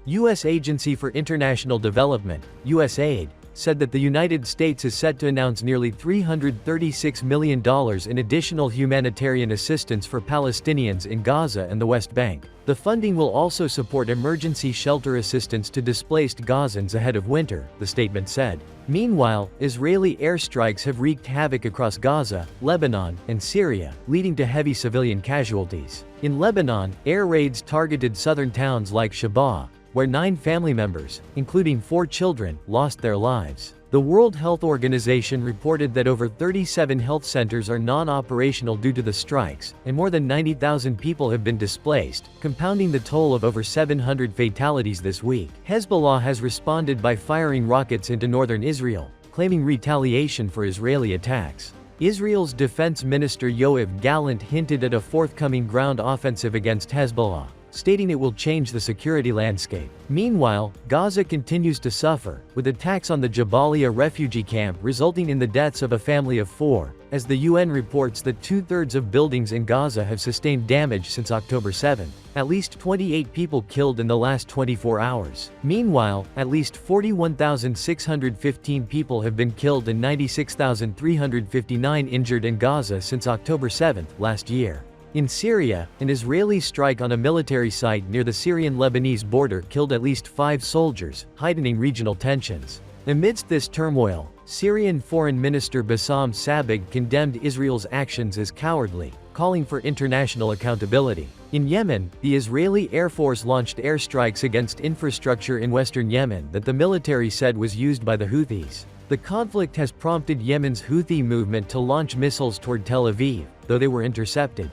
U.S. Agency for International Development, USAID, said that the United States is set to announce nearly $336 million in additional humanitarian assistance for Palestinians in Gaza and the West Bank. The funding will also support emergency shelter assistance to displaced Gazans ahead of winter, the statement said. Meanwhile, Israeli airstrikes have wreaked havoc across Gaza, Lebanon, and Syria, leading to heavy civilian casualties. In Lebanon, air raids targeted southern towns like Shabaa, where 9 family members, including 4 children, lost their lives. The World Health Organization reported that over 37 health centers are non-operational due to the strikes, and more than 90,000 people have been displaced, compounding the toll of over 700 fatalities this week. Hezbollah has responded by firing rockets into northern Israel, claiming retaliation for Israeli attacks. Israel's defense minister Yoav Gallant hinted at a forthcoming ground offensive against Hezbollah, stating it will change the security landscape. Meanwhile, Gaza continues to suffer, with attacks on the Jabalia refugee camp resulting in the deaths of a family of 4, as the UN reports that 2/3 of buildings in Gaza have sustained damage since October 7. At least 28 people killed in the last 24 hours. Meanwhile, at least 41,615 people have been killed and 96,359 injured in Gaza since October 7 last year. In Syria, an Israeli strike on a military site near the Syrian-Lebanese border killed at least 5 soldiers, heightening regional tensions. Amidst this turmoil, Syrian Foreign Minister Bassam Sabig condemned Israel's actions as cowardly, calling for international accountability. In Yemen, the Israeli Air Force launched airstrikes against infrastructure in western Yemen that the military said was used by the Houthis. The conflict has prompted Yemen's Houthi movement to launch missiles toward Tel Aviv, though they were intercepted.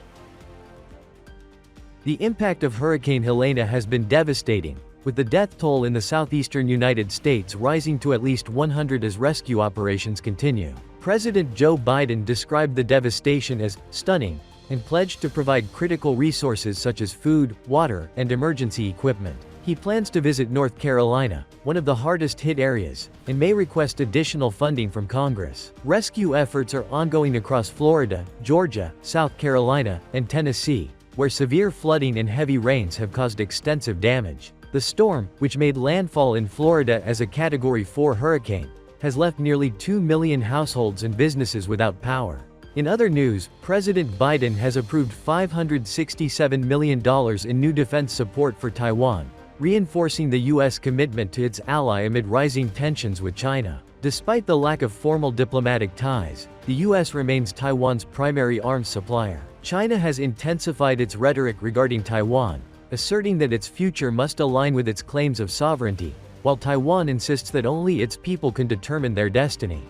The impact of Hurricane Helene has been devastating, with the death toll in the southeastern United States rising to at least 100 as rescue operations continue. President Joe Biden described the devastation as stunning and pledged to provide critical resources such as food, water, and emergency equipment. He plans to visit North Carolina, one of the hardest-hit areas, and may request additional funding from Congress. Rescue efforts are ongoing across Florida, Georgia, South Carolina, and Tennessee, where severe flooding and heavy rains have caused extensive damage. The storm, which made landfall in Florida as a Category 4 hurricane, has left nearly 2 million households and businesses without power. In other news, President Biden has approved $567 million in new defense support for Taiwan, reinforcing the U.S. commitment to its ally amid rising tensions with China. Despite the lack of formal diplomatic ties, the U.S. remains Taiwan's primary arms supplier. China has intensified its rhetoric regarding Taiwan, asserting that its future must align with its claims of sovereignty, while Taiwan insists that only its people can determine their destiny.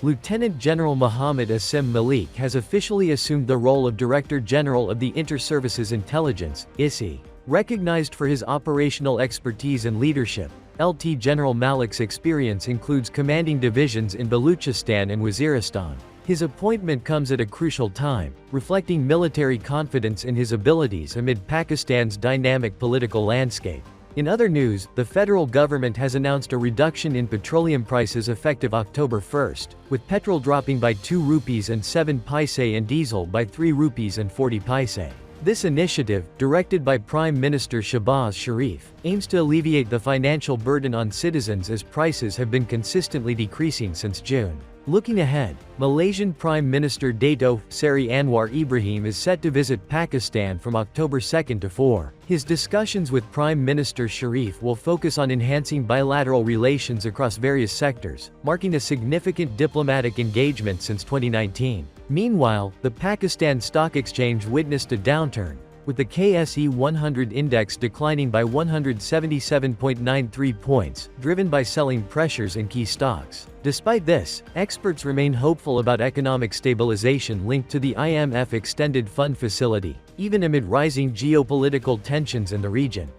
Lieutenant General Mohammed Asim Malik has officially assumed the role of Director General of the Inter-Services Intelligence, ISI. Recognized for his operational expertise and leadership, LT General Malik's experience includes commanding divisions in Baluchistan and Waziristan. His appointment comes at a crucial time, reflecting military confidence in his abilities amid Pakistan's dynamic political landscape. In other news, the federal government has announced a reduction in petroleum prices effective October 1, with petrol dropping by 2 rupees and 7 paise and diesel by 3 rupees and 40 paise. This initiative, directed by Prime Minister Shehbaz Sharif, aims to alleviate the financial burden on citizens as prices have been consistently decreasing since June. Looking ahead, Malaysian Prime Minister Dato' Seri Anwar Ibrahim is set to visit Pakistan from October 2 to 4. His discussions with Prime Minister Sharif will focus on enhancing bilateral relations across various sectors, marking a significant diplomatic engagement since 2019. Meanwhile, the Pakistan Stock Exchange witnessed a downturn, with the KSE 100 index declining by 177.93 points, driven by selling pressures in key stocks. Despite this, experts remain hopeful about economic stabilization linked to the IMF Extended Fund Facility, even amid rising geopolitical tensions in the region.